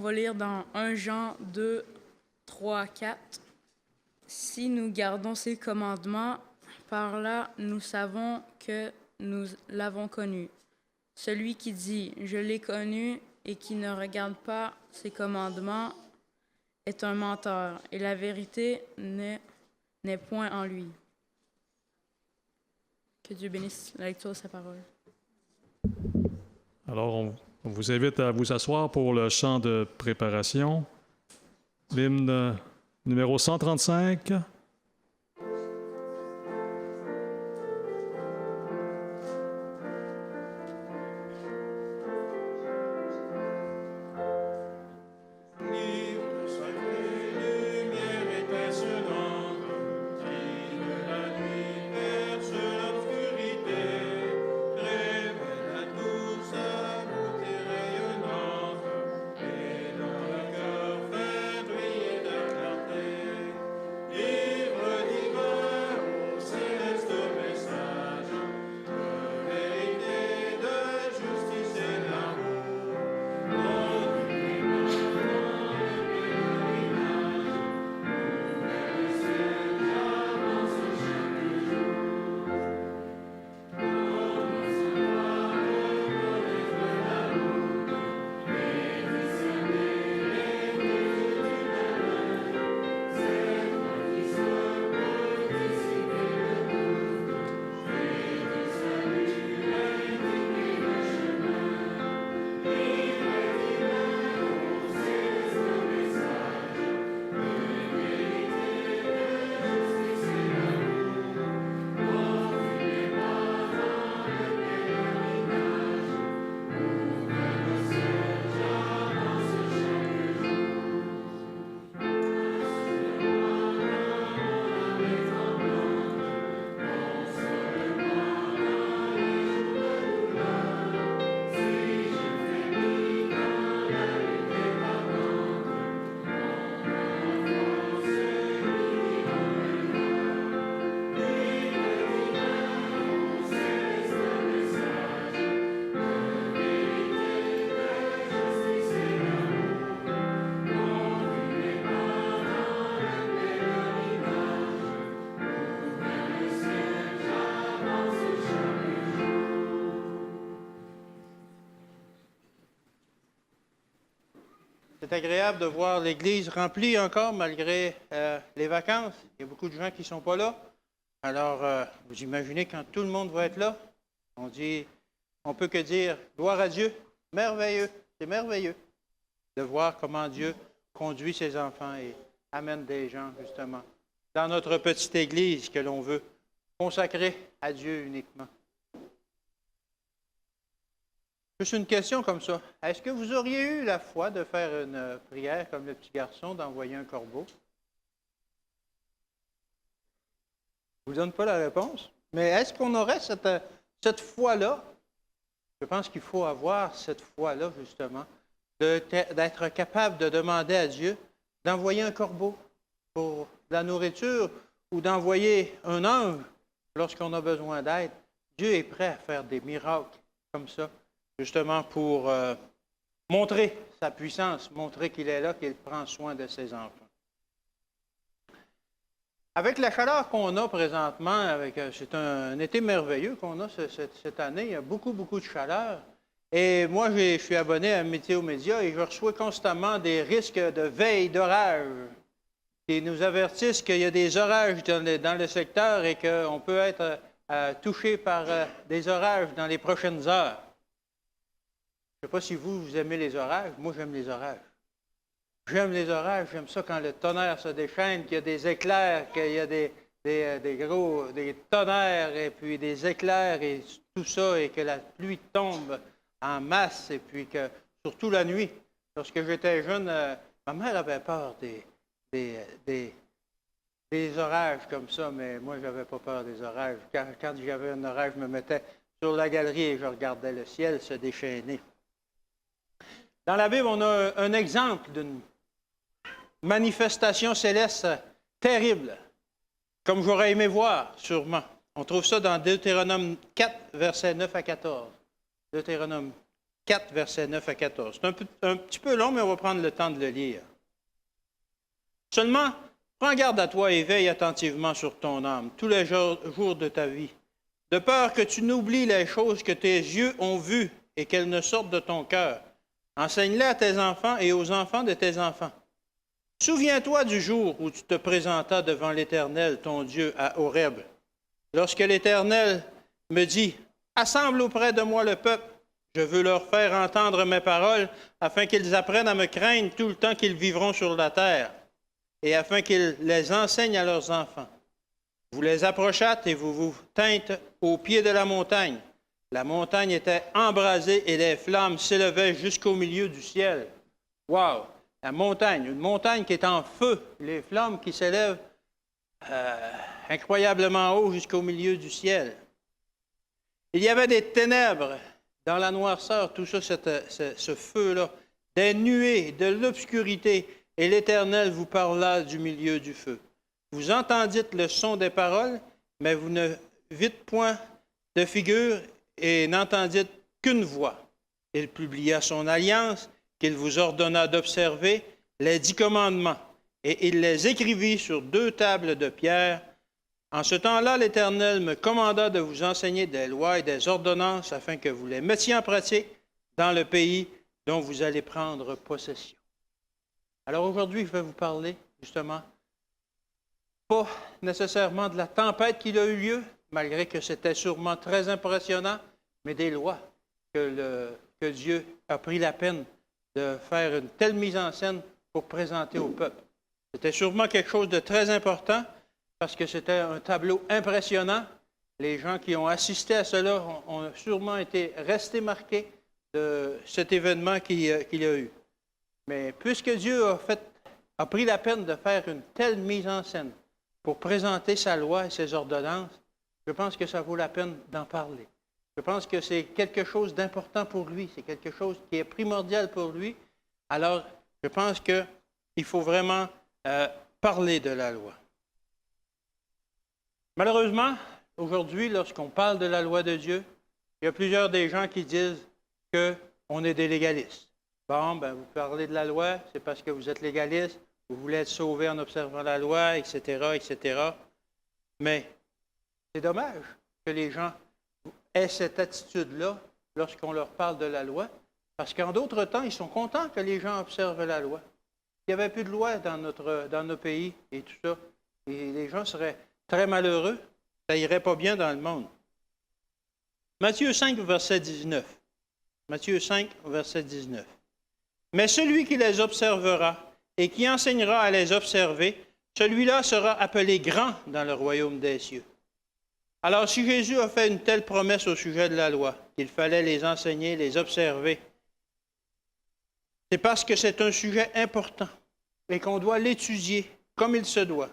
va lire dans 1 Jean 2, 3, 4. Si nous gardons ses commandements, par là nous savons que nous l'avons connu. Celui qui dit « Je l'ai connu » et qui ne regarde pas ses commandements est un menteur, et la vérité n'est point en lui. Que Dieu bénisse la lecture de sa parole. Alors, on vous invite à vous asseoir pour le chant de préparation. L'hymne numéro 135. C'est agréable de voir l'Église remplie encore malgré les vacances. Il y a beaucoup de gens qui ne sont pas là. Alors, vous imaginez quand tout le monde va être là, on ne peut que dire gloire à Dieu, merveilleux, c'est merveilleux de voir comment Dieu conduit ses enfants et amène des gens justement dans notre petite Église que l'on veut consacrer à Dieu uniquement. Juste une question comme ça. Est-ce que vous auriez eu la foi de faire une prière comme le petit garçon, d'envoyer un corbeau? Je ne vous donne pas la réponse. Mais est-ce qu'on aurait cette foi-là? Je pense qu'il faut avoir cette foi-là, justement, d'être capable de demander à Dieu d'envoyer un corbeau pour la nourriture ou d'envoyer un ange lorsqu'on a besoin d'aide. Dieu est prêt à faire des miracles comme ça, justement pour montrer sa puissance, montrer qu'il est là, qu'il prend soin de ses enfants. Avec la chaleur qu'on a présentement, c'est un été merveilleux qu'on a cette année, il y a beaucoup, beaucoup de chaleur. Et moi, je suis abonné à Météo Média et je reçois constamment des risques de veille d'orage qui nous avertissent qu'il y a des orages dans le secteur et qu'on peut être touché par des orages dans les prochaines heures. Je ne sais pas si vous aimez les orages. Moi, j'aime les orages. J'aime les orages. J'aime ça quand le tonnerre se déchaîne, qu'il y a des éclairs, qu'il y a des tonnerres et puis des éclairs et tout ça, et que la pluie tombe en masse, et puis que, surtout la nuit. Lorsque j'étais jeune, ma mère avait peur des orages comme ça, mais moi, je n'avais pas peur des orages. Quand j'avais un orage, je me mettais sur la galerie et je regardais le ciel se déchaîner. Dans la Bible, on a un exemple d'une manifestation céleste terrible, comme j'aurais aimé voir, sûrement. On trouve ça dans Deutéronome 4, versets 9 à 14. Deutéronome 4, versets 9 à 14. C'est un petit peu long, mais on va prendre le temps de le lire. Seulement, prends garde à toi et veille attentivement sur ton âme tous les jours de ta vie, de peur que tu n'oublies les choses que tes yeux ont vues et qu'elles ne sortent de ton cœur. Enseigne-les à tes enfants et aux enfants de tes enfants. Souviens-toi du jour où tu te présentas devant l'Éternel, ton Dieu, à Horeb, lorsque l'Éternel me dit, « Assemble auprès de moi le peuple, je veux leur faire entendre mes paroles, afin qu'ils apprennent à me craindre tout le temps qu'ils vivront sur la terre, et afin qu'ils les enseignent à leurs enfants. Vous les approchâtes et vous vous tîntes au pied de la montagne. La montagne était embrasée et les flammes s'élevaient jusqu'au milieu du ciel. » Wow! La montagne, une montagne qui est en feu, les flammes qui s'élèvent incroyablement haut jusqu'au milieu du ciel. Il y avait des ténèbres dans la noirceur, tout ça, ce feu-là, des nuées, de l'obscurité, et l'Éternel vous parla du milieu du feu. Vous entendîtes le son des paroles, mais vous ne vîtes point de figure et n'entendîtes qu'une voix. Il publia son alliance, qu'il vous ordonna d'observer, les 10 commandements, et il les écrivit sur 2 tables de pierre. En ce temps-là, l'Éternel me commanda de vous enseigner des lois et des ordonnances afin que vous les mettiez en pratique dans le pays dont vous allez prendre possession. Alors aujourd'hui, je vais vous parler justement, pas nécessairement de la tempête qui a eu lieu, malgré que c'était sûrement très impressionnant, mais des lois que Dieu a pris la peine de faire une telle mise en scène pour présenter au peuple. C'était sûrement quelque chose de très important parce que c'était un tableau impressionnant. Les gens qui ont assisté à cela ont sûrement été restés marqués de cet événement qu'il y a eu. Mais puisque Dieu a pris la peine de faire une telle mise en scène pour présenter sa loi et ses ordonnances, je pense que ça vaut la peine d'en parler. Je pense que c'est quelque chose d'important pour lui, c'est quelque chose qui est primordial pour lui. Alors, je pense qu'il faut vraiment parler de la loi. Malheureusement, aujourd'hui, lorsqu'on parle de la loi de Dieu, il y a plusieurs des gens qui disent qu'on est des légalistes. Bon, ben vous parlez de la loi, c'est parce que vous êtes légaliste, vous voulez être sauvé en observant la loi, etc., etc. Mais c'est dommage que les gens aient cette attitude-là lorsqu'on leur parle de la loi, parce qu'en d'autres temps, ils sont contents que les gens observent la loi. S'il n'y avait plus de loi dans nos pays et tout ça, et les gens seraient très malheureux, ça irait pas bien dans le monde. Matthieu 5, verset 19. Matthieu 5, verset 19. Mais celui qui les observera et qui enseignera à les observer, celui-là sera appelé grand dans le royaume des cieux. Alors, si Jésus a fait une telle promesse au sujet de la loi, qu'il fallait les enseigner, les observer, c'est parce que c'est un sujet important et qu'on doit l'étudier comme il se doit.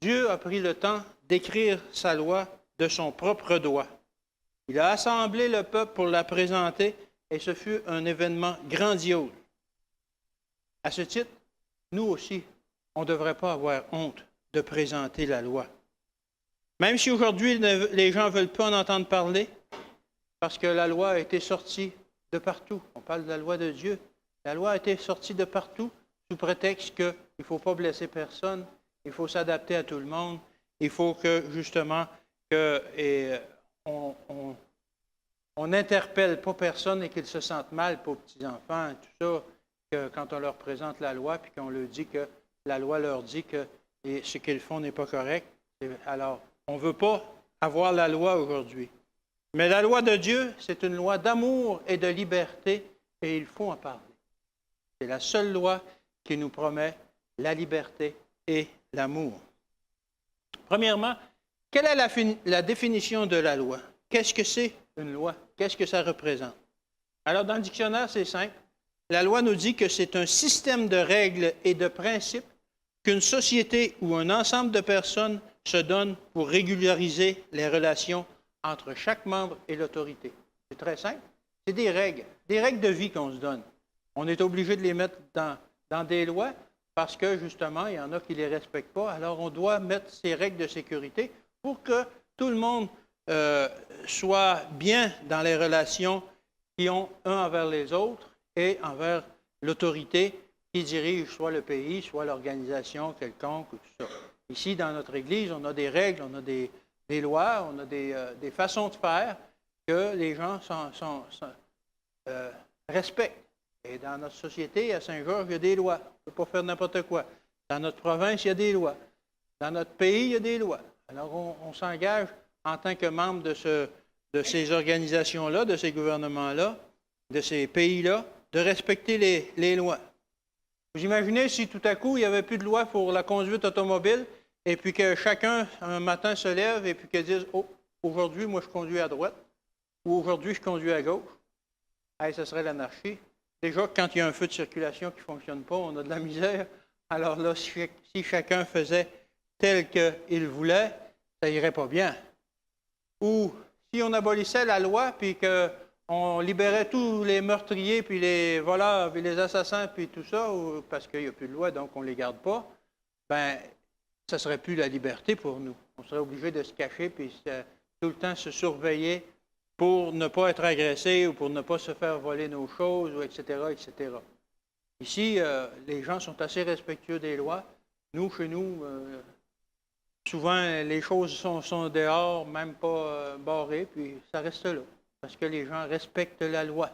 Dieu a pris le temps d'écrire sa loi de son propre doigt. Il a assemblé le peuple pour la présenter et ce fut un événement grandiose. À ce titre, nous aussi, on ne devrait pas avoir honte de présenter la loi. Même si aujourd'hui, les gens ne veulent pas en entendre parler, parce que la loi a été sortie de partout. On parle de la loi de Dieu. La loi a été sortie de partout sous prétexte qu'il ne faut pas blesser personne, il faut s'adapter à tout le monde, il faut que, justement, on n'interpelle pas personne et qu'ils se sentent mal pour les petits-enfants, tout ça, que quand on leur présente la loi, puis qu'on leur dit que la loi leur dit que ce qu'ils font n'est pas correct. Alors, on ne veut pas avoir la loi aujourd'hui. Mais la loi de Dieu, c'est une loi d'amour et de liberté, et il faut en parler. C'est la seule loi qui nous promet la liberté et l'amour. Premièrement, quelle est la définition de la loi? Qu'est-ce que c'est une loi? Qu'est-ce que ça représente? Alors, dans le dictionnaire, c'est simple. La loi nous dit que c'est un système de règles et de principes qu'une société ou un ensemble de personnes se donne pour régulariser les relations entre chaque membre et l'autorité. C'est très simple. C'est des règles de vie qu'on se donne. On est obligé de les mettre dans des lois parce que, justement, il y en a qui ne les respectent pas. Alors, on doit mettre ces règles de sécurité pour que tout le monde soit bien dans les relations qu'ils ont un envers les autres et envers l'autorité qui dirige soit le pays, soit l'organisation quelconque, ou tout ça. Ici, dans notre Église, on a des règles, on a des lois, on a des façons de faire que les gens respectent. Et dans notre société, à Saint-Georges, il y a des lois. On ne peut pas faire n'importe quoi. Dans notre province, il y a des lois. Dans notre pays, il y a des lois. Alors, on s'engage en tant que membre de ces organisations-là, de ces gouvernements-là, de ces pays-là, de respecter les lois. Vous imaginez si tout à coup, il n'y avait plus de loi pour la conduite automobile et puis que chacun, un matin, se lève et puis qu'il dise « Oh, aujourd'hui, moi, je conduis à droite » ou « Aujourd'hui, je conduis à gauche ». Hey, ça serait l'anarchie. Déjà, quand il y a un feu de circulation qui ne fonctionne pas, on a de la misère. Alors là, si chacun faisait tel qu'il voulait, ça n'irait pas bien. Ou si on abolissait la loi, puis qu'on libérait tous les meurtriers, puis les voleurs, puis les assassins, puis tout ça, parce qu'il n'y a plus de loi, donc on ne les garde pas, bien, ça ne serait plus la liberté pour nous. On serait obligé de se cacher, puis tout le temps se surveiller pour ne pas être agressé ou pour ne pas se faire voler nos choses, ou etc., etc. Ici, les gens sont assez respectueux des lois. Nous, chez nous, souvent, les choses sont dehors, même pas barrées, puis ça reste là, parce que les gens respectent la loi.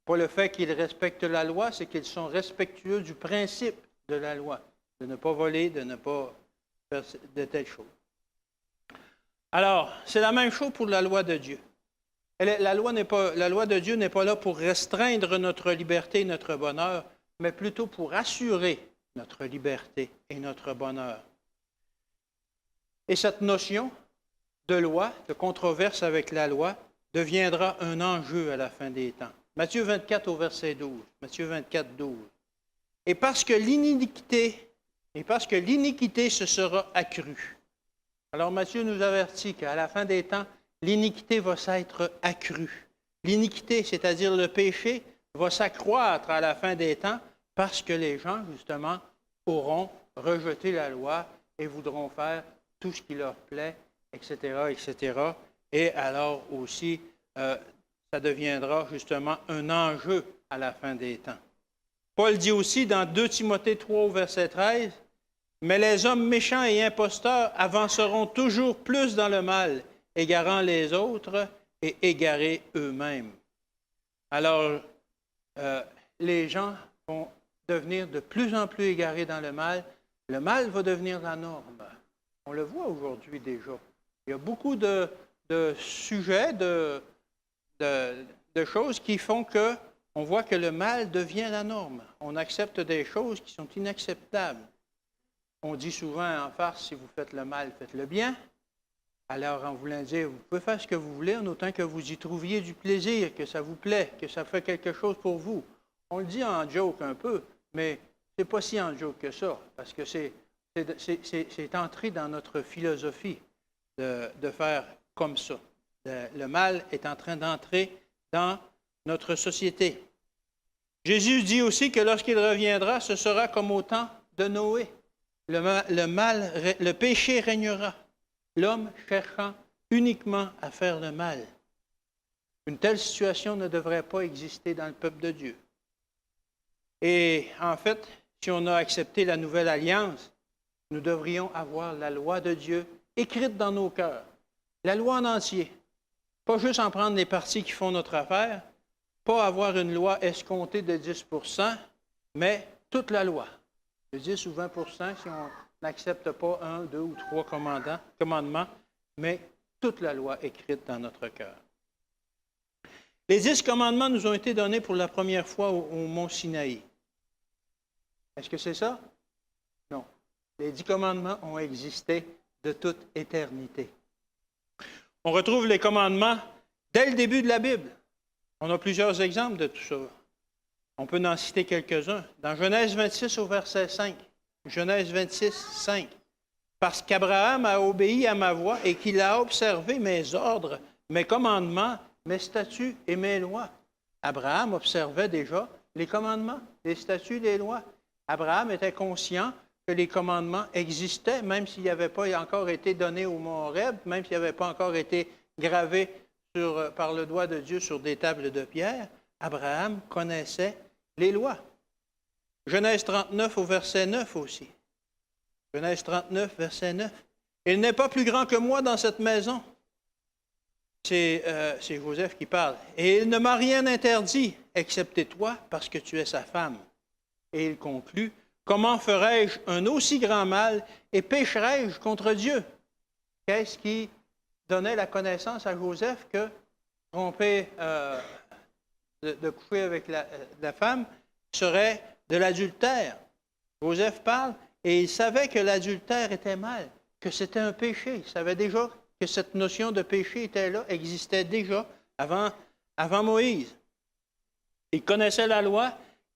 Pas le fait qu'ils respectent la loi, c'est qu'ils sont respectueux du principe de la loi, de ne pas voler, de ne pas faire de telles choses. Alors, c'est la même chose pour la loi de Dieu. La loi de Dieu n'est pas là pour restreindre notre liberté et notre bonheur, mais plutôt pour assurer notre liberté et notre bonheur. Et cette notion de loi, de controverse avec la loi, deviendra un enjeu à la fin des temps. Matthieu 24 au verset 12. Matthieu 24, 12. Et parce que l'iniquité se sera accrue. Alors Matthieu nous avertit qu'à la fin des temps, l'iniquité va s'être accrue. L'iniquité, c'est-à-dire le péché, va s'accroître à la fin des temps parce que les gens, justement, auront rejeté la loi et voudront faire tout ce qui leur plaît, etc., etc. Et alors aussi, ça deviendra justement un enjeu à la fin des temps. Paul dit aussi dans 2 Timothée 3 au verset 13, « Mais les hommes méchants et imposteurs avanceront toujours plus dans le mal, égarant les autres et égarés eux-mêmes. » Alors, les gens vont devenir de plus en plus égarés dans le mal. Le mal va devenir la norme. On le voit aujourd'hui déjà. Il y a beaucoup de sujets, de choses qui font qu'on voit que le mal devient la norme. On accepte des choses qui sont inacceptables. On dit souvent en farce, si vous faites le mal, faites le bien. Alors, en voulant dire, vous pouvez faire ce que vous voulez, en autant que vous y trouviez du plaisir, que ça vous plaît, que ça fait quelque chose pour vous. On le dit en joke un peu, mais c'est pas si en joke que ça, parce que c'est entré dans notre philosophie de faire comme ça. Le mal est en train d'entrer dans notre société. Jésus dit aussi que lorsqu'il reviendra, ce sera comme au temps de Noé. Le péché régnera, l'homme cherchant uniquement à faire le mal. Une telle situation ne devrait pas exister dans le peuple de Dieu. Et en fait, si on a accepté la nouvelle alliance, nous devrions avoir la loi de Dieu écrite dans nos cœurs. La loi en entier. Pas juste en prendre les parties qui font notre affaire, pas avoir une loi escomptée de 10 %, mais toute la loi. De 10 ou 20 % si on n'accepte pas 1, 2 ou 3 commandements, mais toute la loi écrite dans notre cœur. Les 10 commandements nous ont été donnés pour la première fois au mont Sinaï. Est-ce que c'est ça? Non. Les 10 commandements ont existé de toute éternité. On retrouve les commandements dès le début de la Bible. On a plusieurs exemples de tout ça. On peut en citer quelques-uns. Dans Genèse 26 au verset 5. Genèse 26, 5. Parce qu'Abraham a obéi à ma voix et qu'il a observé mes ordres, mes commandements, mes statuts et mes lois. Abraham observait déjà les commandements, les statuts, les lois. Abraham était conscient que les commandements existaient, même s'ils n'avaient pas encore été donnés au mont Horeb, même s'ils n'avaient pas encore été gravés par le doigt de Dieu sur des tables de pierre, Abraham connaissait les lois. Genèse 39 au verset 9 aussi. Genèse 39, verset 9. « Il n'est pas plus grand que moi dans cette maison. » C'est Joseph qui parle. « Et il ne m'a rien interdit, excepté toi, parce que tu es sa femme. » Et il conclut, « Comment ferais-je un aussi grand mal et pécherais-je contre Dieu? » Qu'est-ce qui donnait la connaissance à Joseph que tromper, de coucher avec la femme serait de l'adultère? Joseph parle et il savait que l'adultère était mal, que c'était un péché. Il savait déjà que cette notion de péché était là, existait déjà avant Moïse. Il connaissait la loi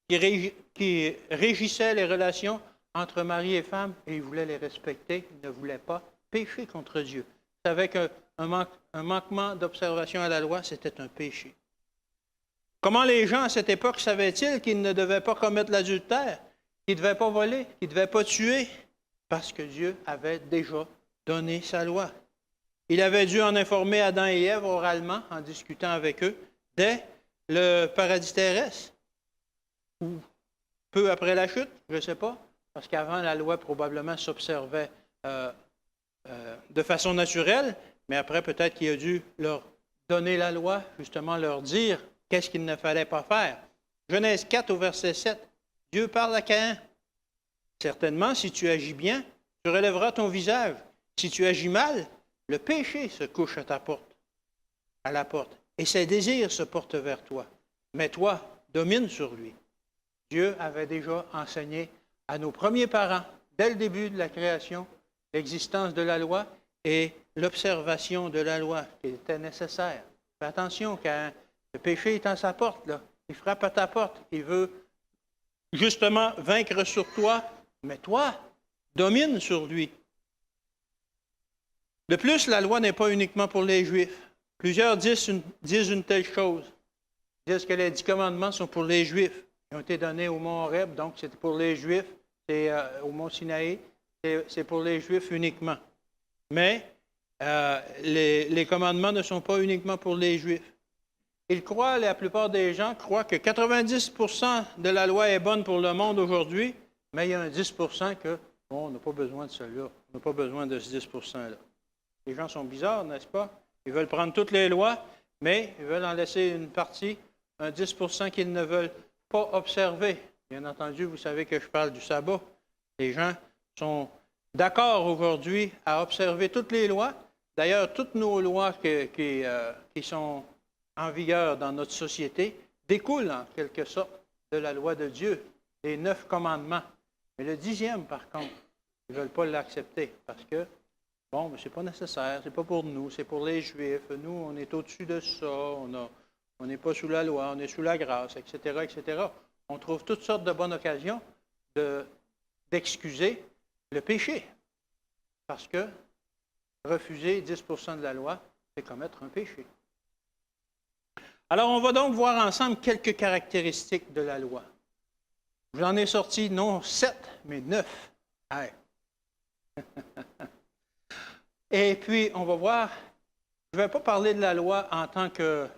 qui régissait les relations entre mari et femme et il voulait les respecter. Il ne voulait pas pécher contre Dieu. Il savait qu'un manquement d'observation à la loi, c'était un péché. Comment les gens à cette époque savaient-ils qu'ils ne devaient pas commettre l'adultère, qu'ils ne devaient pas voler, qu'ils ne devaient pas tuer? Parce que Dieu avait déjà donné sa loi. Il avait dû en informer Adam et Ève oralement, en discutant avec eux, dès le paradis terrestre, ou peu après la chute, je ne sais pas, parce qu'avant, la loi probablement s'observait de façon naturelle, mais après, peut-être qu'il a dû leur donner la loi, justement leur dire qu'est-ce qu'il ne fallait pas faire. Genèse 4 au verset 7, Dieu parle à Caïn. « Certainement, si tu agis bien, tu relèveras ton visage. Si tu agis mal, le péché se couche à la porte, et ses désirs se portent vers toi. Mais toi, domine sur lui. » Dieu avait déjà enseigné à nos premiers parents, dès le début de la création, l'existence de la loi et l'observation de la loi qui était nécessaire. Fais attention, quand le péché est à sa porte, là, il frappe à ta porte, il veut justement vaincre sur toi, mais toi, domine sur lui. De plus, la loi n'est pas uniquement pour les Juifs. Plusieurs disent une telle chose. Ils disent que les 10 commandements sont pour les Juifs. Ils ont été donnés au mont Horeb, donc c'est pour les Juifs. C'est au mont Sinaï, c'est pour les Juifs uniquement. Mais les commandements ne sont pas uniquement pour les Juifs. La plupart des gens croient que 90% de la loi est bonne pour le monde aujourd'hui, mais il y a un 10% que, bon, on n'a pas besoin de cela, on n'a pas besoin de ce 10%-là. Les gens sont bizarres, n'est-ce pas? Ils veulent prendre toutes les lois, mais ils veulent en laisser une partie, un 10% qu'ils ne veulent pas observer. Bien entendu, vous savez que je parle du sabbat. Les gens sont d'accord aujourd'hui à observer toutes les lois. D'ailleurs, toutes nos lois qui sont en vigueur dans notre société découlent en quelque sorte de la loi de Dieu, les 9 commandements. Mais le 10e, par contre, ils ne veulent pas l'accepter parce que, bon, ce n'est pas nécessaire, ce n'est pas pour nous, c'est pour les Juifs. Nous, on est au-dessus de ça, on n'est pas sous la loi, on est sous la grâce, etc., etc. On trouve toutes sortes de bonnes occasions d'excuser le péché. Parce que refuser 10% de la loi, c'est commettre un péché. Alors, on va donc voir ensemble quelques caractéristiques de la loi. J'en ai sorti non 7, mais 9. Hey. Et puis, on va voir, je ne vais pas parler de la loi en tant qu'un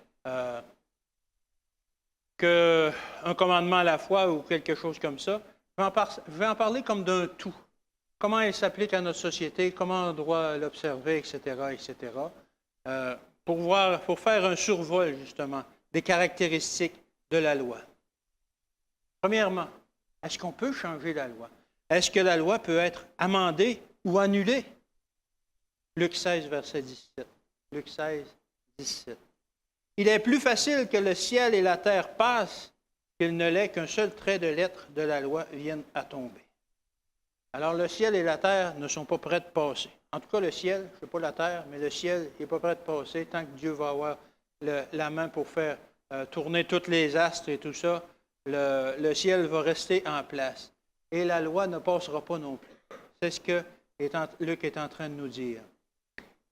commandement à la fois ou quelque chose comme ça. Je vais en parler comme d'un tout. Comment elle s'applique à notre société, comment on doit l'observer, etc., etc. Pour faire un survol, justement, des caractéristiques de la loi. Premièrement, est-ce qu'on peut changer la loi? Est-ce que la loi peut être amendée ou annulée? Luc 16, verset 17. Luc 16, 17. Il est plus facile que le ciel et la terre passent qu'il ne l'est qu'un seul trait de lettre de la loi vienne à tomber. Alors, le ciel et la terre ne sont pas prêts de passer. En tout cas, le ciel, je ne sais pas la terre, mais le ciel n'est pas prêt de passer tant que Dieu va avoir la main pour faire tourner tous les astres et tout ça. Le ciel va rester en place. Et la loi ne passera pas non plus. C'est ce que Luc est en train de nous dire.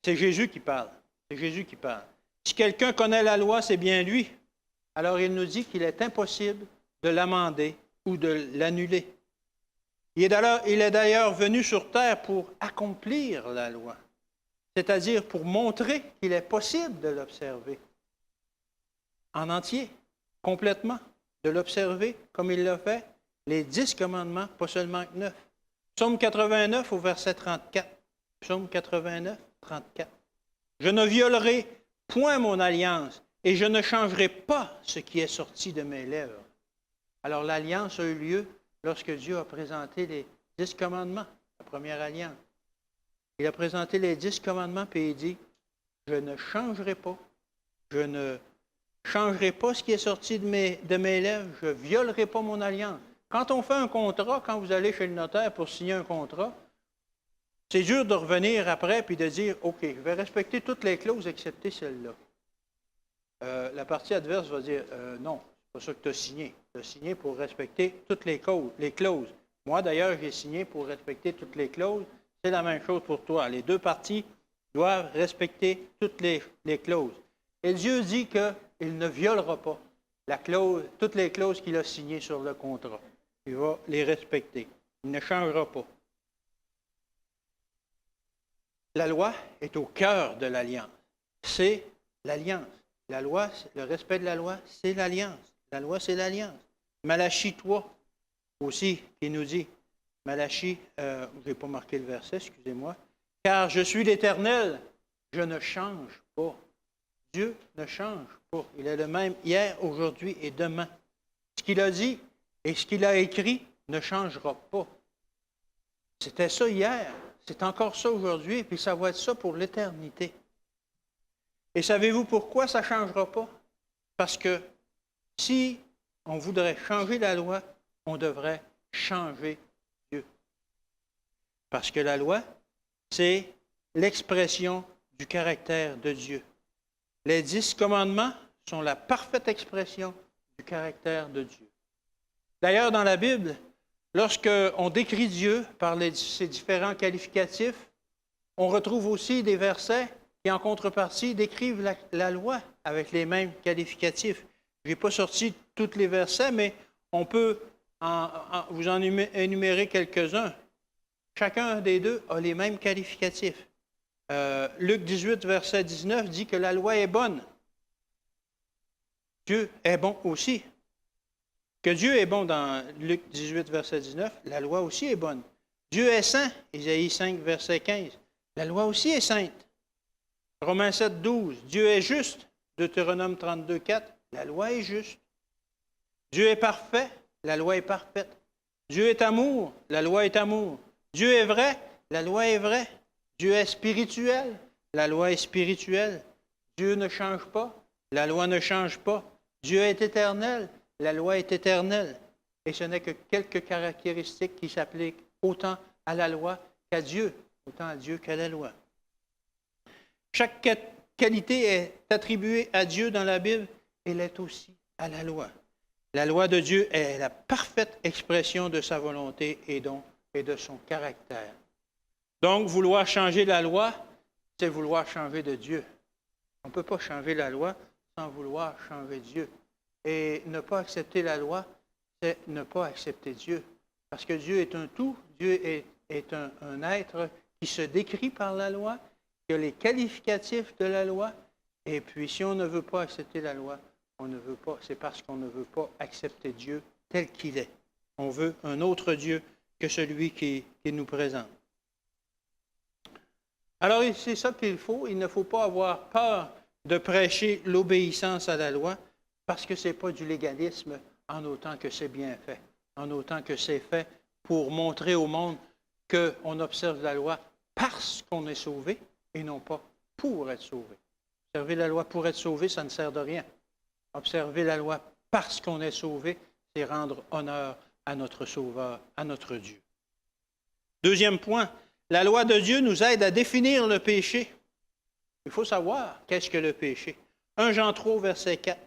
C'est Jésus qui parle. C'est Jésus qui parle. Si quelqu'un connaît la loi, c'est bien lui. Alors, il nous dit qu'il est impossible de l'amender ou de l'annuler. Il est d'ailleurs venu sur terre pour accomplir la loi. c'est-à-dire pour montrer qu'il est possible de l'observer en entier, complètement, de l'observer comme il l'a fait, les 10 commandements, pas seulement que 9. Psaume 89 au verset 34. Psaume 89, 34. Je ne violerai point mon alliance et je ne changerai pas ce qui est sorti de mes lèvres. Alors l'alliance a eu lieu lorsque Dieu a présenté les 10 commandements, la première alliance. Il a présenté les 10 commandements et il dit, je ne changerai pas, je ne changerai pas ce qui est sorti de mes lèvres, je ne violerai pas mon alliance. Quand on fait un contrat, quand vous allez chez le notaire pour signer un contrat, c'est dur de revenir après et de dire, OK, je vais respecter toutes les clauses excepté celle-là. La partie adverse va dire, non, c'est pas ça que tu as signé. Tu as signé pour respecter toutes les clauses. Moi, d'ailleurs, j'ai signé pour respecter toutes les clauses. C'est la même chose pour toi. Les deux parties doivent respecter toutes les clauses. Et Dieu dit qu'il ne violera pas toutes les clauses qu'il a signées sur le contrat. Il va les respecter. Il ne changera pas. La loi est au cœur de l'alliance. C'est l'alliance. La loi, le respect de la loi, c'est l'alliance. La loi, c'est l'alliance. Malachie 3 aussi, qui nous dit, Malachie, je n'ai pas marqué le verset, excusez-moi, « Car je suis l'Éternel, je ne change pas. » Dieu ne change pas. Il est le même hier, aujourd'hui et demain. Ce qu'il a dit et ce qu'il a écrit ne changera pas. C'était ça hier, c'est encore ça aujourd'hui, et puis ça va être ça pour l'éternité. Et savez-vous pourquoi ça ne changera pas? Parce que si on voudrait changer la loi, on devrait changer Dieu. Parce que la loi, c'est l'expression du caractère de Dieu. Les 10 commandements sont la parfaite expression du caractère de Dieu. D'ailleurs, dans la Bible, lorsqu'on décrit Dieu par ses différents qualificatifs, on retrouve aussi des versets qui, en contrepartie, décrivent la loi avec les mêmes qualificatifs. Je n'ai pas sorti tous les versets, mais on peut vous en énumérer quelques-uns. Chacun des deux a les mêmes qualificatifs. Luc 18, verset 19 dit que la loi est bonne. Dieu est bon aussi. Que Dieu est bon dans Luc 18, verset 19, la loi aussi est bonne. Dieu est saint, Isaïe 5, verset 15. La loi aussi est sainte. Romains 7, 12. Dieu est juste, Deutéronome 32, 4. La loi est juste. Dieu est parfait, la loi est parfaite. Dieu est amour, la loi est amour. Dieu est vrai, la loi est vraie. Dieu est spirituel, la loi est spirituelle. Dieu ne change pas, la loi ne change pas. Dieu est éternel, la loi est éternelle. Et ce n'est que quelques caractéristiques qui s'appliquent autant à la loi qu'à Dieu, autant à Dieu qu'à la loi. Chaque qualité est attribuée à Dieu dans la Bible, elle est aussi à la loi. La loi de Dieu est la parfaite expression de sa volonté et de son caractère. Donc, vouloir changer la loi, c'est vouloir changer de Dieu. On ne peut pas changer la loi sans vouloir changer Dieu. Et ne pas accepter la loi, c'est ne pas accepter Dieu. Parce que Dieu est un tout, Dieu est un être qui se décrit par la loi, qui a les qualificatifs de la loi. Et puis, si on ne veut pas accepter la loi, c'est parce qu'on ne veut pas accepter Dieu tel qu'il est. On veut un autre Dieu que celui qui nous présente. Alors, c'est ça qu'il faut. Il ne faut pas avoir peur de prêcher l'obéissance à la loi parce que ce n'est pas du légalisme en autant que c'est bien fait, en autant que c'est fait pour montrer au monde qu'on observe la loi parce qu'on est sauvé et non pas pour être sauvé. Observer la loi pour être sauvé, ça ne sert de rien. Observer la loi parce qu'on est sauvé, c'est rendre honneur à notre Sauveur, à notre Dieu. Deuxième point, la loi de Dieu nous aide à définir le péché. Il faut savoir qu'est-ce que le péché. 1 Jean 3, verset 4.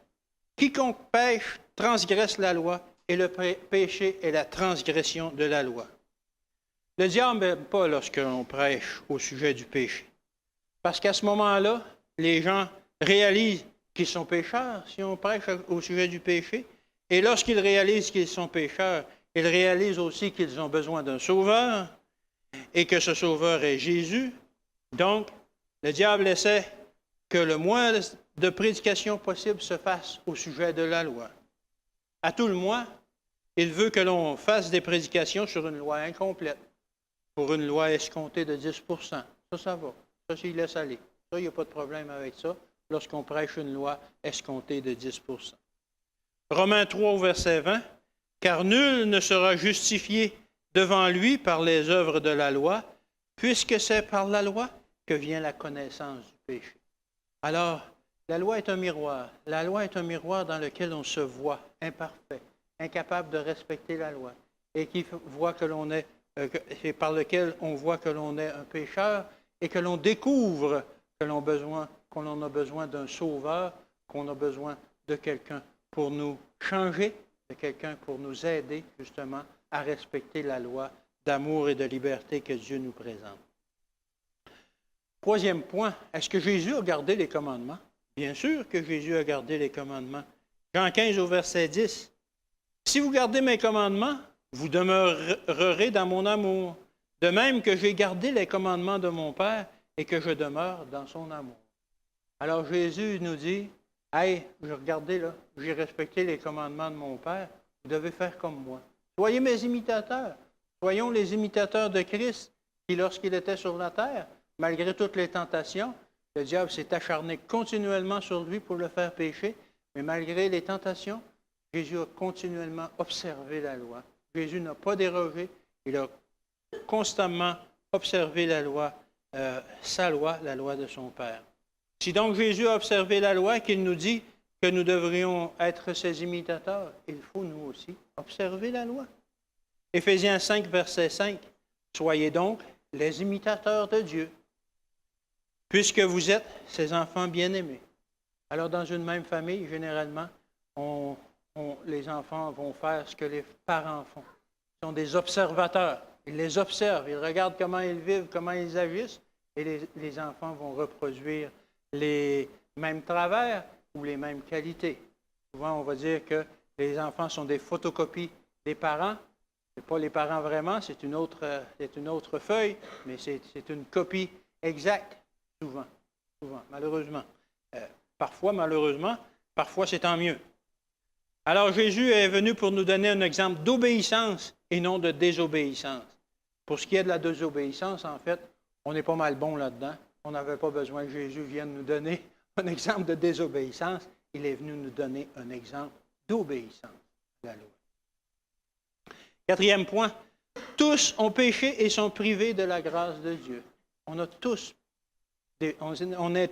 Quiconque pêche transgresse la loi et le péché est la transgression de la loi. Le diable n'aime pas lorsqu'on prêche au sujet du péché. Parce qu'à ce moment-là, les gens réalisent qu'ils sont pécheurs si on prêche au sujet du péché. Et lorsqu'ils réalisent qu'ils sont pécheurs, ils réalisent aussi qu'ils ont besoin d'un sauveur et que ce sauveur est Jésus. Donc, Le diable essaie que le moins de prédication possible se fasse au sujet de la loi. À tout le moins, il veut que l'on fasse des prédications sur une loi incomplète, pour une loi escomptée de 10 Ça va. Ça, s'il laisse aller. Ça, il n'y a pas de problème avec ça lorsqu'on prêche une loi escomptée de 10 Romains 3, verset 20. « Car nul ne sera justifié devant lui par les œuvres de la loi, puisque c'est par la loi que vient la connaissance du péché. » Alors, la loi est un miroir. La loi est un miroir dans lequel on se voit imparfait, incapable de respecter la loi, et qui voit que l'on est, et par lequel on voit que l'on est un pécheur et que l'on découvre que qu'on a besoin d'un sauveur, qu'on a besoin de quelqu'un pour nous changer, de quelqu'un pour nous aider justement à respecter la loi d'amour et de liberté que Dieu nous présente. Troisième point, est-ce que Jésus a gardé les commandements? Bien sûr que Jésus a gardé les commandements. Jean 15 au verset 10. « Si vous gardez mes commandements, vous demeurerez dans mon amour, de même que j'ai gardé les commandements de mon Père et que je demeure dans son amour. » Alors Jésus nous dit, « Hey, regardez là, j'ai respecté les commandements de mon Père, vous devez faire comme moi. Soyez mes imitateurs. Soyons les imitateurs de Christ, qui lorsqu'il était sur la terre, malgré toutes les tentations, le diable s'est acharné continuellement sur lui pour le faire pécher, mais malgré les tentations, Jésus a continuellement observé la loi. Jésus n'a pas dérogé, il a constamment observé la loi, sa loi, la loi de son Père. Si donc Jésus a observé la loi, qu'il nous dit que nous devrions être ses imitateurs, il faut nous aussi observer la loi. Éphésiens 5, verset 5. « Soyez donc les imitateurs de Dieu, puisque vous êtes ses enfants bien-aimés. » Alors, dans une même famille, généralement, les enfants vont faire ce que les parents font. Ils sont des observateurs. Ils les observent, ils regardent comment ils vivent, comment ils agissent, et les enfants vont reproduire les mêmes travers ou les mêmes qualités. Souvent, on va dire que les enfants sont des photocopies des parents. Ce n'est pas les parents vraiment, c'est une autre feuille, mais c'est une copie exacte, souvent, malheureusement. Parfois, malheureusement, parfois c'est tant mieux. Alors Jésus est venu pour nous donner un exemple d'obéissance et non de désobéissance. Pour ce qui est de la désobéissance, en fait, on est pas mal bon là-dedans. On n'avait pas besoin que Jésus vienne nous donner un exemple de désobéissance. Il est venu nous donner un exemple d'obéissance à la loi. Quatrième point, tous ont péché et sont privés de la grâce de Dieu. On est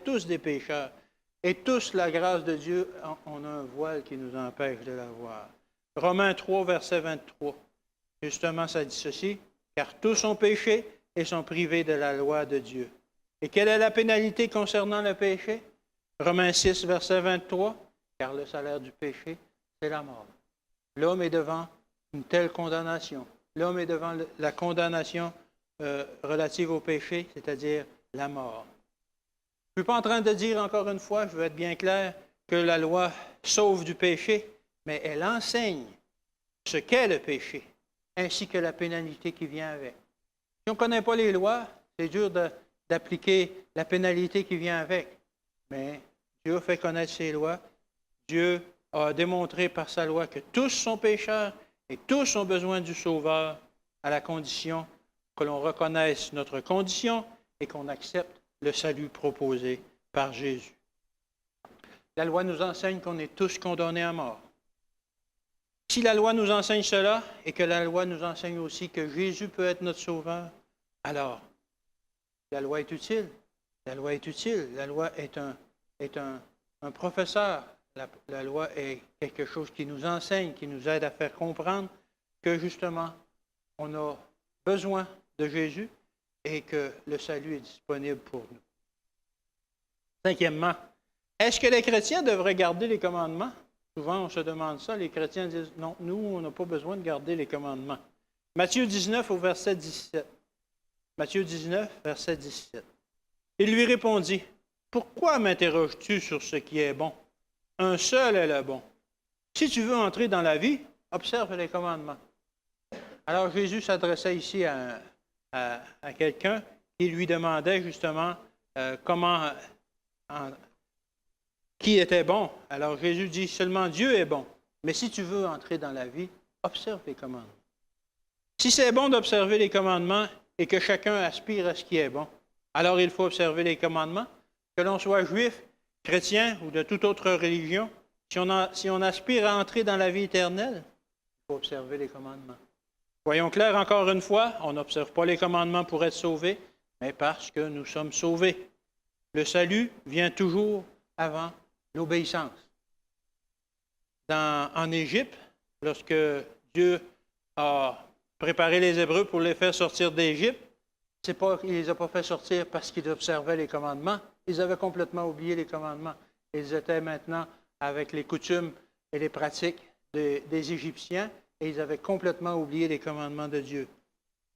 tous des pécheurs. Et tous, la grâce de Dieu, on a un voile qui nous empêche de la voir. Romains 3, verset 23. Justement, ça dit ceci, « Car tous ont péché et sont privés de la loi de Dieu. » Et quelle est la pénalité concernant le péché? Romains 6, verset 23, « Car le salaire du péché, c'est la mort. » L'homme est devant une telle condamnation. L'homme est devant la condamnation relative au péché, c'est-à-dire la mort. Je ne suis pas en train de dire, encore une fois, je veux être bien clair, que la loi sauve du péché, mais elle enseigne ce qu'est le péché, ainsi que la pénalité qui vient avec. Si on ne connaît pas les lois, c'est dur d'appliquer la pénalité qui vient avec. Mais Dieu a fait connaître ses lois. Dieu a démontré par sa loi que tous sont pécheurs et tous ont besoin du Sauveur, à la condition que l'on reconnaisse notre condition et qu'on accepte le salut proposé par Jésus. La loi nous enseigne qu'on est tous condamnés à mort. Si la loi nous enseigne cela et que la loi nous enseigne aussi que Jésus peut être notre sauveur, alors la loi est utile. La loi est utile. La loi est un professeur. La loi est quelque chose qui nous enseigne, qui nous aide à faire comprendre que justement, on a besoin de Jésus et que le salut est disponible pour nous. Cinquièmement, est-ce que les chrétiens devraient garder les commandements? Souvent, on se demande ça. Les chrétiens disent, non, nous, on n'a pas besoin de garder les commandements. Matthieu 19, au verset 17. Matthieu 19, verset 17. Il lui répondit, « Pourquoi m'interroges-tu sur ce qui est bon? Un seul est le bon. Si tu veux entrer dans la vie, observe les commandements. » Alors Jésus s'adressait ici à quelqu'un qui lui demandait justement qui était bon. Alors Jésus dit seulement Dieu est bon. Mais si tu veux entrer dans la vie, observe les commandements. Si c'est bon d'observer les commandements et que chacun aspire à ce qui est bon, alors il faut observer les commandements. Que l'on soit juif, chrétien ou de toute autre religion, si on aspire à entrer dans la vie éternelle, il faut observer les commandements. Voyons clair encore une fois, on n'observe pas les commandements pour être sauvé, mais parce que nous sommes sauvés. Le salut vient toujours avant l'obéissance. En Égypte, lorsque Dieu a préparé les Hébreux pour les faire sortir d'Égypte, il ne les a pas fait sortir parce qu'ils observaient les commandements. Ils avaient complètement oublié les commandements. Ils étaient maintenant avec les coutumes et les pratiques des Égyptiens et ils avaient complètement oublié les commandements de Dieu.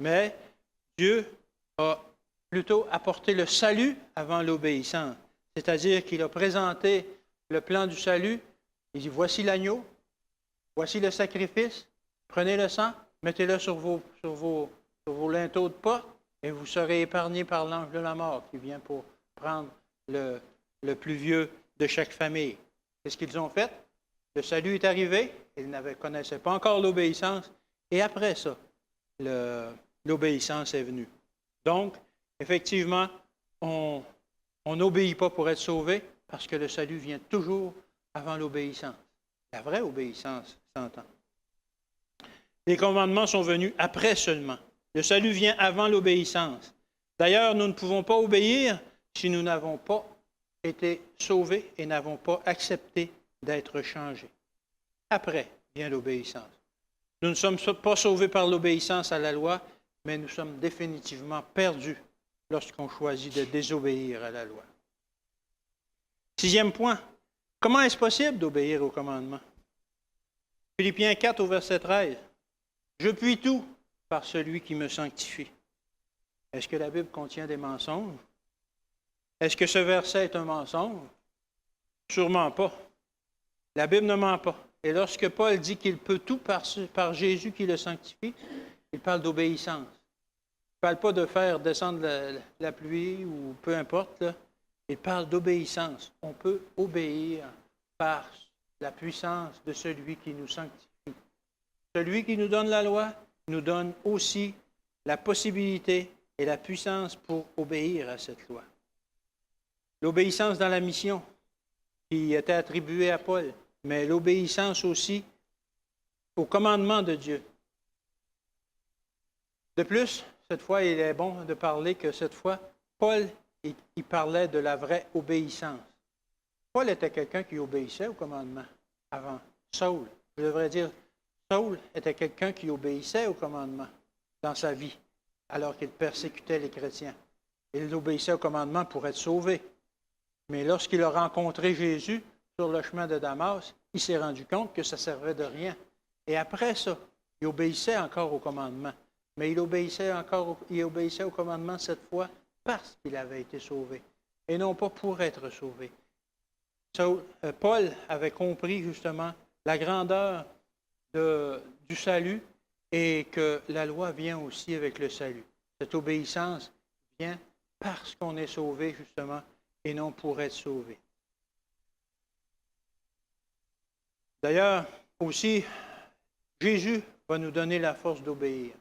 Mais Dieu a plutôt apporté le salut avant l'obéissance. C'est-à-dire qu'il a présenté le plan du salut. Il dit, voici l'agneau, voici le sacrifice, prenez le sang, mettez-le sur vos linteaux de porte et vous serez épargnés par l'ange de la mort qui vient pour prendre le plus vieux de chaque famille. Qu'est-ce qu'ils ont fait? Le salut est arrivé, ils ne connaissaient pas encore l'obéissance, et après ça, l'obéissance est venue. Donc, effectivement, on n'obéit pas pour être sauvé, parce que le salut vient toujours avant l'obéissance. La vraie obéissance s'entend. Les commandements sont venus après seulement. Le salut vient avant l'obéissance. D'ailleurs, nous ne pouvons pas obéir si nous n'avons pas été sauvés et n'avons pas accepté d'être changés. Après vient l'obéissance. Nous ne sommes pas sauvés par l'obéissance à la loi, mais nous sommes définitivement perdus lorsqu'on choisit de désobéir à la loi. 6e point, comment est-ce possible d'obéir aux commandements? Philippiens 4 au verset 13. Je puis tout par celui qui me sanctifie. Est-ce que la Bible contient des mensonges? Est-ce que ce verset est un mensonge? Sûrement pas. La Bible ne ment pas. Et lorsque Paul dit qu'il peut tout par Jésus qui le sanctifie, il parle d'obéissance. Il ne parle pas de faire descendre la pluie ou peu importe. Là. Il parle d'obéissance. On peut obéir par la puissance de celui qui nous sanctifie. Celui qui nous donne la loi nous donne aussi la possibilité et la puissance pour obéir à cette loi. L'obéissance dans la mission qui était attribuée à Paul, mais l'obéissance aussi au commandement de Dieu. De plus, cette fois, il est bon de parler que cette fois, Paul, il parlait de la vraie obéissance. Paul était quelqu'un qui obéissait au commandement avant. Saul, je devrais dire, Saul était quelqu'un qui obéissait au commandement dans sa vie, alors qu'il persécutait les chrétiens. Il obéissait au commandement pour être sauvé. Mais lorsqu'il a rencontré Jésus sur le chemin de Damas, il s'est rendu compte que ça ne servait de rien. Et après ça, il obéissait encore au commandement. Mais il obéissait au commandement cette fois parce qu'il avait été sauvé, et non pas pour être sauvé. Paul avait compris justement la grandeur du salut et que la loi vient aussi avec le salut. Cette obéissance vient parce qu'on est sauvé justement et non pour être sauvé. D'ailleurs, aussi, Jésus va nous donner la force d'obéir.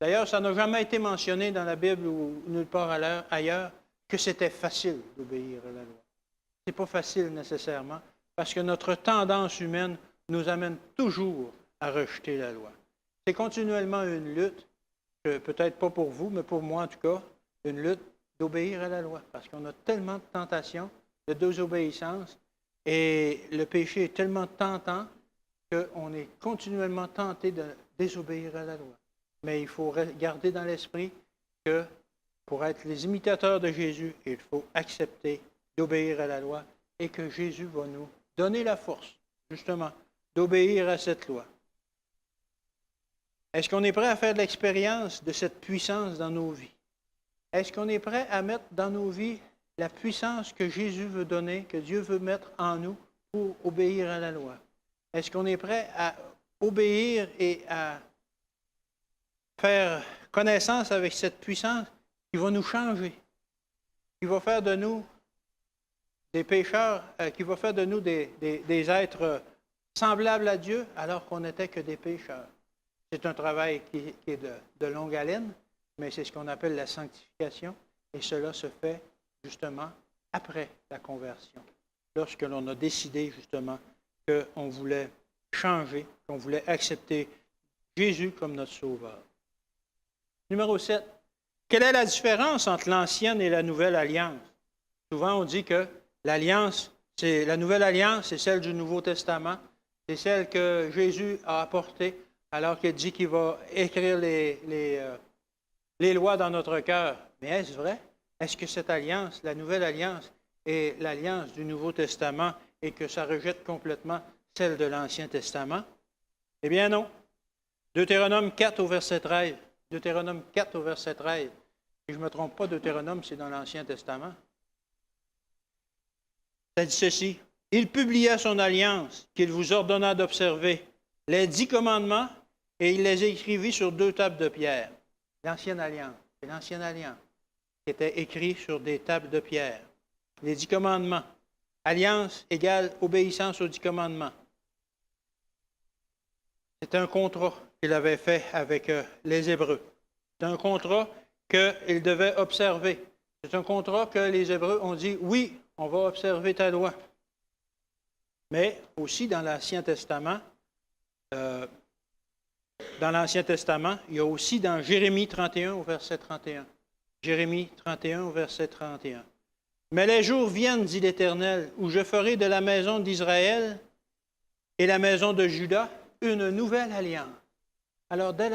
D'ailleurs, ça n'a jamais été mentionné dans la Bible ou nulle part ailleurs que c'était facile d'obéir à la loi. Ce n'est pas facile nécessairement, parce que notre tendance humaine nous amène toujours à rejeter la loi. C'est continuellement une lutte, peut-être pas pour vous, mais pour moi en tout cas, une lutte d'obéir à la loi, parce qu'on a tellement de tentations, de désobéissance, et le péché est tellement tentant qu'on est continuellement tenté de désobéir à la loi. Mais il faut garder dans l'esprit que pour être les imitateurs de Jésus, il faut accepter d'obéir à la loi et que Jésus va nous donner la force, justement, d'obéir à cette loi. Est-ce qu'on est prêt à faire de l'expérience de cette puissance dans nos vies? Est-ce qu'on est prêt à mettre dans nos vies la puissance que Jésus veut donner, que Dieu veut mettre en nous pour obéir à la loi? Est-ce qu'on est prêt à obéir et à faire connaissance avec cette puissance qui va nous changer? qui va faire de nous des pécheurs, qui va faire de nous des êtres semblables à Dieu alors qu'on n'était que des pécheurs. C'est un travail qui est de longue haleine, mais c'est ce qu'on appelle la sanctification, et cela se fait justement après la conversion, lorsque l'on a décidé justement qu'on voulait changer, qu'on voulait accepter Jésus comme notre Sauveur. Numéro 7. Quelle est la différence entre l'ancienne et la nouvelle alliance? Souvent, on dit que l'alliance, la nouvelle alliance, c'est celle du Nouveau Testament. C'est celle que Jésus a apportée alors qu'il dit qu'il va écrire les lois dans notre cœur. Mais est-ce vrai? Est-ce que cette alliance, la nouvelle alliance, est l'alliance du Nouveau Testament et que ça rejette complètement celle de l'Ancien Testament? Eh bien non. Deutéronome 4 au verset 13. Deutéronome 4 au verset 13. Si je ne me trompe pas, Deutéronome, c'est dans l'Ancien Testament. Ça dit ceci. Il publia son alliance qu'il vous ordonna d'observer, les 10 commandements, et il les écrivit sur 2 tables de pierre. L'ancienne alliance, c'est l'ancienne alliance qui était écrite sur des tables de pierre. Les 10 commandements. Alliance égale obéissance aux 10 commandements. C'est un contrat qu'il avait fait avec les Hébreux. C'est un contrat qu'ils devaient observer. C'est un contrat que les Hébreux ont dit, oui, on va observer ta loi. Mais aussi dans l'Ancien Testament, il y a aussi dans Jérémie 31 au verset 31. Jérémie 31 au verset 31. Mais les jours viennent, dit l'Éternel, où je ferai de la maison d'Israël et la maison de Juda une nouvelle alliance. Alors, dans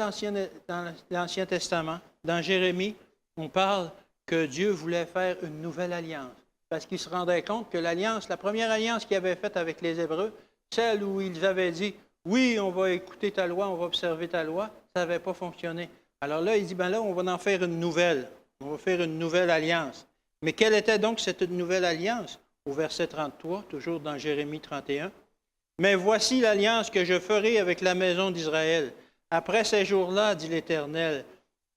l'Ancien Testament, dans Jérémie, on parle que Dieu voulait faire une nouvelle alliance. Parce qu'il se rendait compte que l'alliance, la première alliance qu'il avait faite avec les Hébreux, celle où ils avaient dit, oui, on va écouter ta loi, on va observer ta loi, ça n'avait pas fonctionné. Alors là, il dit, ben là, on va en faire une nouvelle. On va faire une nouvelle alliance. Mais quelle était donc cette nouvelle alliance? Au verset 33, toujours dans Jérémie 31. Mais voici l'alliance que je ferai avec la maison d'Israël. Après ces jours-là, dit l'Éternel,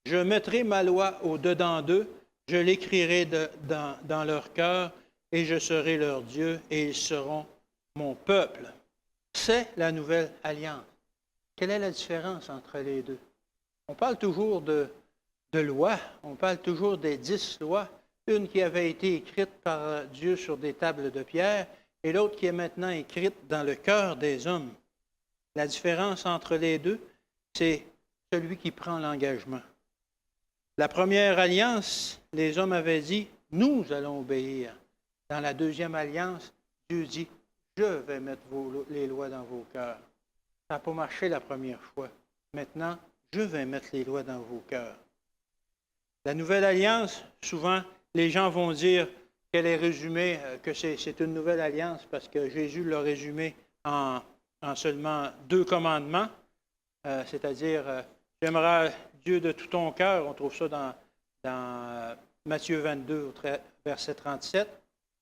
je mettrai ma loi au-dedans d'eux, je l'écrirai dans leur cœur, et je serai leur Dieu, et ils seront mon peuple. C'est la nouvelle alliance. Quelle est la différence entre les deux? On parle toujours de lois, on parle toujours des 10 lois, une qui avait été écrite par Dieu sur des tables de pierre, et l'autre qui est maintenant écrite dans le cœur des hommes. La différence entre les deux, c'est celui qui prend l'engagement. La première alliance, les hommes avaient dit, nous allons obéir. Dans la deuxième alliance, Dieu dit, je vais mettre les lois dans vos cœurs. Ça n'a pas marché la première fois. Maintenant, je vais mettre les lois dans vos cœurs. La nouvelle alliance, souvent, les gens vont dire qu'elle est résumée, que c'est une nouvelle alliance parce que Jésus l'a résumée en seulement 2 commandements, c'est-à-dire tu aimeras Dieu de tout ton cœur, on trouve ça dans Matthieu 22, verset 37.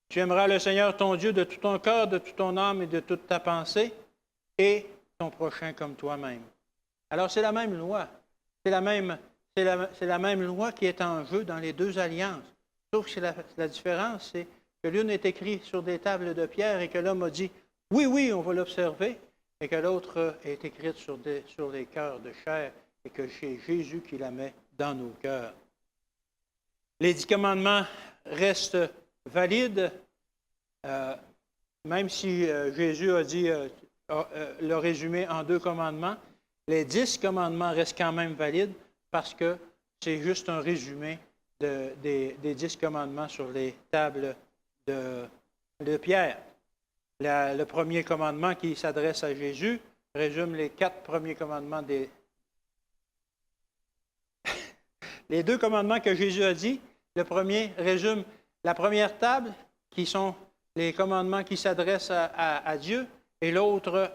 Tu aimeras le Seigneur ton Dieu de tout ton cœur, de toute ton âme et de toute ta pensée, et ton prochain comme toi-même. Alors c'est la même loi, c'est la même loi qui est en jeu dans les 2 alliances. Sauf que la différence, c'est que l'une est écrite sur des tables de pierre et que l'homme a dit « Oui, oui, on va l'observer », et que l'autre est écrite sur les cœurs de chair et que c'est Jésus qui la met dans nos cœurs. Les 10 commandements restent valides, même si Jésus a dit le résumé en 2 commandements, les 10 commandements restent quand même valides parce que c'est juste un résumé des 10 commandements sur les tables de pierre. Le premier commandement qui s'adresse à Jésus résume les 4 premiers commandements Les 2 commandements que Jésus a dit, le premier résume la première table, qui sont les commandements qui s'adressent à Dieu, et l'autre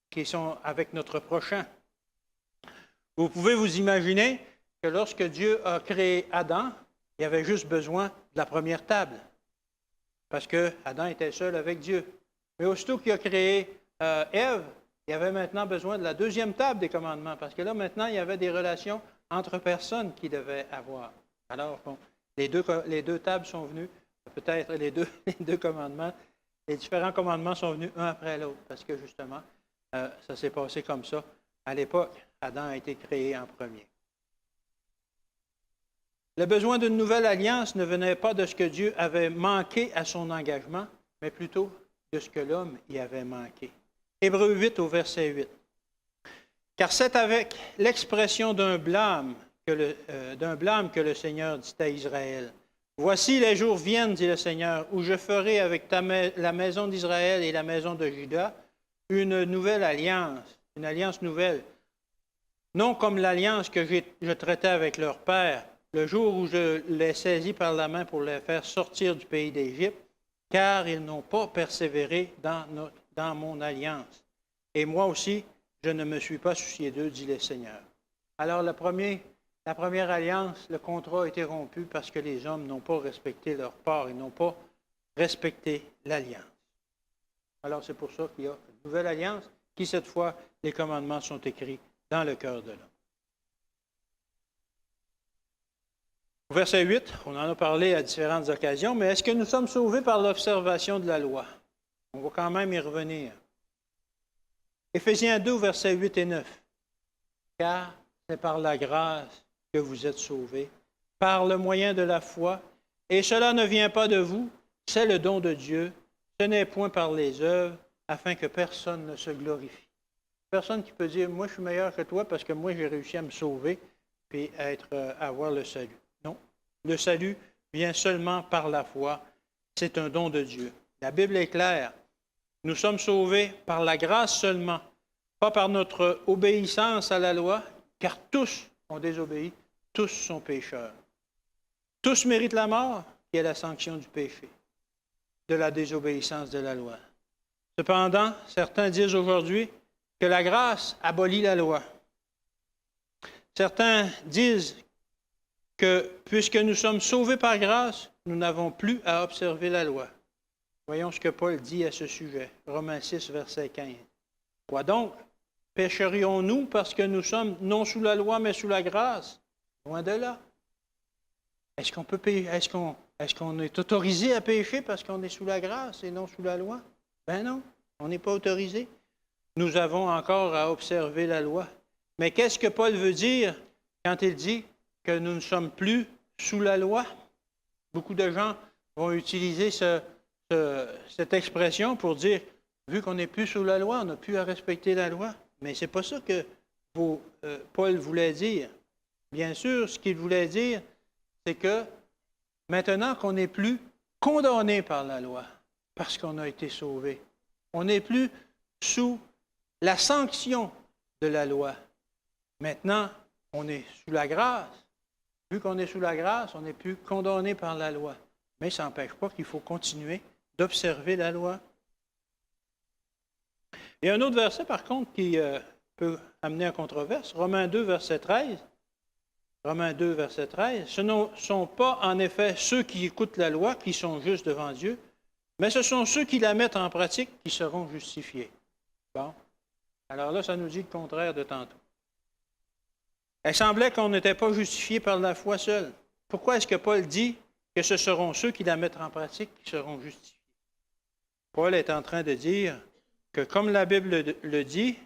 qui sont avec notre prochain. Vous pouvez vous imaginer que lorsque Dieu a créé Adam, il avait juste besoin de la première table, parce que Adam était seul avec Dieu. Mais aussitôt qu'il a créé Ève, il avait maintenant besoin de la deuxième table des commandements, parce que là, maintenant, il y avait des relations entre personnes qu'il devait avoir. Alors, bon, Les deux tables sont venues, peut-être les deux commandements. Les différents commandements sont venus un après l'autre, parce que justement, ça s'est passé comme ça. À l'époque, Adam a été créé en premier. Le besoin d'une nouvelle alliance ne venait pas de ce que Dieu avait manqué à son engagement, mais plutôt de ce que l'homme y avait manqué. Hébreux 8 au verset 8. Car c'est avec l'expression d'un blâme que le Seigneur dit à Israël. Voici les jours viennent, dit le Seigneur, où je ferai avec la maison d'Israël et la maison de Juda une nouvelle alliance, une alliance nouvelle. Non comme l'alliance que je traitais avec leur père, le jour où je les saisis par la main pour les faire sortir du pays d'Égypte, car ils n'ont pas persévéré dans mon alliance. Et moi aussi, je ne me suis pas soucié d'eux, dit le Seigneur. Alors la première alliance, le contrat a été rompu parce que les hommes n'ont pas respecté leur part, ils n'ont pas respecté l'alliance. Alors c'est pour ça qu'il y a une nouvelle alliance qui, cette fois, les commandements sont écrits dans le cœur de l'homme. Au verset 8, on en a parlé à différentes occasions, mais est-ce que nous sommes sauvés par l'observation de la loi? On va quand même y revenir. Éphésiens 2, versets 8 et 9. Car c'est par la grâce que vous êtes sauvés, par le moyen de la foi, et cela ne vient pas de vous, c'est le don de Dieu, ce n'est point par les œuvres, afin que personne ne se glorifie. Personne qui peut dire, moi je suis meilleur que toi parce que moi j'ai réussi à me sauver et avoir le salut. Non, le salut vient seulement par la foi, c'est un don de Dieu. La Bible est claire. Nous sommes sauvés par la grâce seulement, pas par notre obéissance à la loi, car tous ont désobéi, tous sont pécheurs. Tous méritent la mort, qui est la sanction du péché, de la désobéissance de la loi. Cependant, certains disent aujourd'hui que la grâce abolit la loi. Certains disent que puisque nous sommes sauvés par grâce, nous n'avons plus à observer la loi. Voyons ce que Paul dit à ce sujet. Romains 6, verset 15. Quoi donc? Pécherions-nous parce que nous sommes non sous la loi, mais sous la grâce? Loin de là. Est-ce qu'on peut pécher? Est-ce qu'on est autorisé à pécher parce qu'on est sous la grâce et non sous la loi? Ben non, on n'est pas autorisé. Nous avons encore à observer la loi. Mais qu'est-ce que Paul veut dire quand il dit que nous ne sommes plus sous la loi? Beaucoup de gens vont utiliser cette expression pour dire, vu qu'on n'est plus sous la loi, on n'a plus à respecter la loi. Mais ce n'est pas ça que Paul voulait dire. Bien sûr, ce qu'il voulait dire, c'est que maintenant qu'on n'est plus condamné par la loi, parce qu'on a été sauvé, on n'est plus sous la sanction de la loi. Maintenant, on est sous la grâce. Vu qu'on est sous la grâce, on n'est plus condamné par la loi. Mais ça n'empêche pas qu'il faut continuer d'observer la loi. Il y a un autre verset, par contre, qui peut amener à controverse. Romains 2, verset 13. Romains 2, verset 13. Ce ne sont pas, en effet, ceux qui écoutent la loi qui sont justes devant Dieu, mais ce sont ceux qui la mettent en pratique qui seront justifiés. Bon. Alors là, ça nous dit le contraire de tantôt. Il semblait qu'on n'était pas justifié par la foi seule. Pourquoi est-ce que Paul dit que ce seront ceux qui la mettent en pratique qui seront justifiés? Paul est en train de dire que, comme la Bible le dit,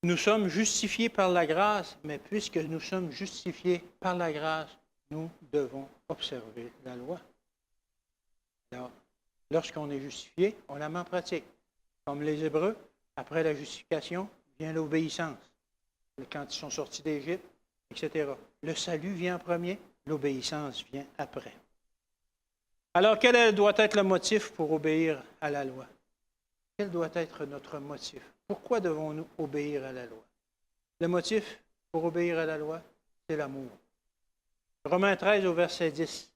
nous sommes justifiés par la grâce, mais puisque nous sommes justifiés par la grâce, nous devons observer la loi. Alors, lorsqu'on est justifié, on la met en pratique. Comme les Hébreux, après la justification, vient l'obéissance. Quand ils sont sortis d'Égypte, etc. Le salut vient en premier, l'obéissance vient après. Alors, quel doit être le motif pour obéir à la loi? Quel doit être notre motif? Pourquoi devons-nous obéir à la loi? Le motif pour obéir à la loi, c'est l'amour. Romains 13 au verset 10.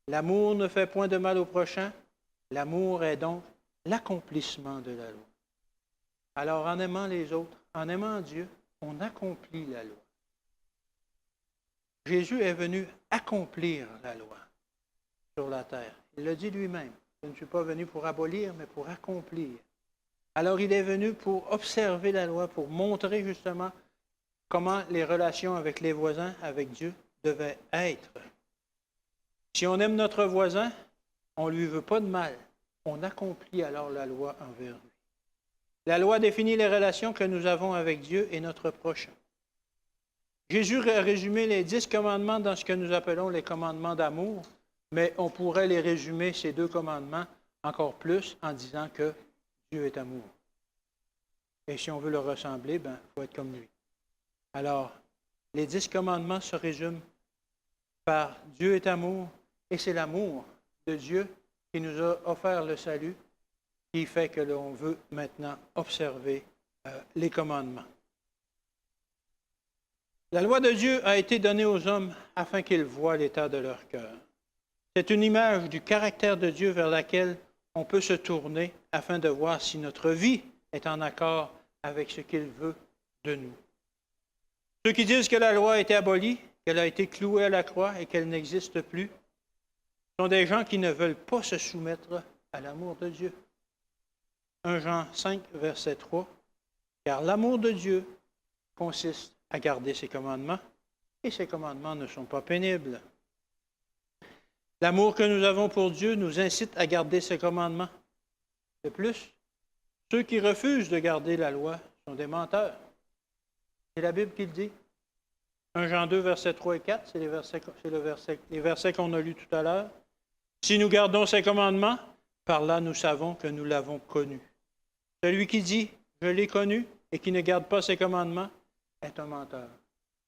L'amour ne fait point de mal au prochain. L'amour est donc l'accomplissement de la loi. Alors, en aimant les autres, en aimant Dieu, on accomplit la loi. Jésus est venu accomplir la loi sur la terre. Il le dit lui-même. Je ne suis pas venu pour abolir, mais pour accomplir. Alors, il est venu pour observer la loi, pour montrer justement comment les relations avec les voisins, avec Dieu, devait être. Si on aime notre voisin, on ne lui veut pas de mal. On accomplit alors la loi envers lui. La loi définit les relations que nous avons avec Dieu et notre prochain. Jésus a résumé les 10 commandements dans ce que nous appelons les commandements d'amour, mais on pourrait les résumer, ces 2 commandements, encore plus en disant que Dieu est amour. Et si on veut le ressembler, il faut être comme lui. Alors, les 10 commandements se résument par Dieu est amour, et c'est l'amour de Dieu qui nous a offert le salut, qui fait que l'on veut maintenant observer les commandements. La loi de Dieu a été donnée aux hommes afin qu'ils voient l'état de leur cœur. C'est une image du caractère de Dieu vers laquelle on peut se tourner afin de voir si notre vie est en accord avec ce qu'il veut de nous. Ceux qui disent que la loi a été abolie, qu'elle a été clouée à la croix et qu'elle n'existe plus, sont des gens qui ne veulent pas se soumettre à l'amour de Dieu. 1 Jean 5, verset 3, « Car l'amour de Dieu consiste à garder ses commandements, et ses commandements ne sont pas pénibles. » L'amour que nous avons pour Dieu nous incite à garder ses commandements. De plus, ceux qui refusent de garder la loi sont des menteurs. C'est la Bible qui le dit. 1 Jean 2, versets 3 et 4, c'est les versets qu'on a lus tout à l'heure. Si nous gardons ses commandements, par là nous savons que nous l'avons connu. Celui qui dit « Je l'ai connu » et qui ne garde pas ses commandements est un menteur.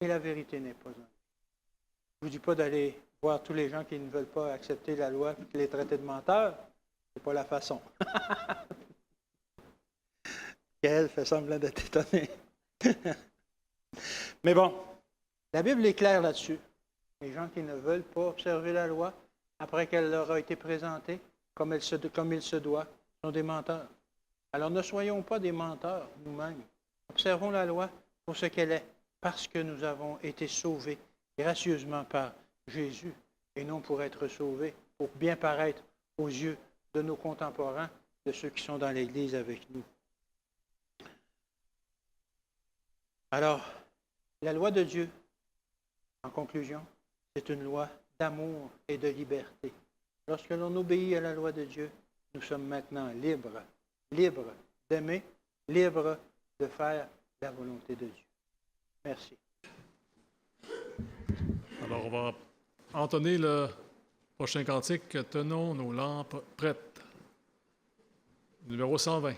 Et la vérité n'est pas en lui. Je ne vous dis pas d'aller voir tous les gens qui ne veulent pas accepter la loi et les traiter de menteurs. Ce n'est pas la façon. Gaël fait semblant d'être étonné. Mais bon, la Bible est claire là-dessus. Les gens qui ne veulent pas observer la loi, après qu'elle leur a été présentée, comme il se doit, sont des menteurs. Alors ne soyons pas des menteurs nous-mêmes. Observons la loi pour ce qu'elle est, parce que nous avons été sauvés gracieusement par Jésus, et non pour être sauvés, pour bien paraître aux yeux de nos contemporains, de ceux qui sont dans l'Église avec nous. Alors, la loi de Dieu, en conclusion, c'est une loi d'amour et de liberté. Lorsque l'on obéit à la loi de Dieu, nous sommes maintenant libres, libres d'aimer, libres de faire la volonté de Dieu. Merci. Alors, on va entonner le prochain cantique. Tenons nos lampes prêtes. Numéro 120.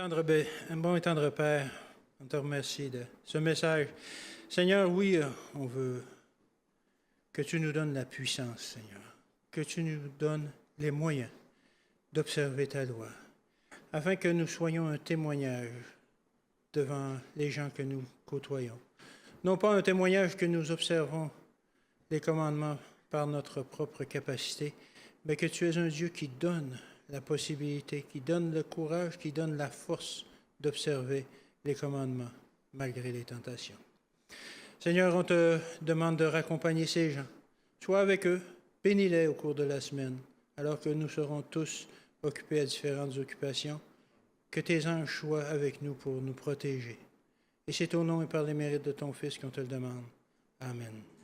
Bon et tendre Père, on te remercie de ce message. Seigneur, oui, on veut que tu nous donnes la puissance, Seigneur, que tu nous donnes les moyens d'observer ta loi, afin que nous soyons un témoignage devant les gens que nous côtoyons. Non pas un témoignage que nous observons les commandements par notre propre capacité, mais que tu es un Dieu qui donne la possibilité, qui donne le courage, qui donne la force d'observer les commandements malgré les tentations. Seigneur, on te demande de raccompagner ces gens. Sois avec eux, bénis-les au cours de la semaine, alors que nous serons tous occupés à différentes occupations. Que tes anges soient avec nous pour nous protéger. Et c'est au nom et par les mérites de ton Fils qu'on te le demande. Amen.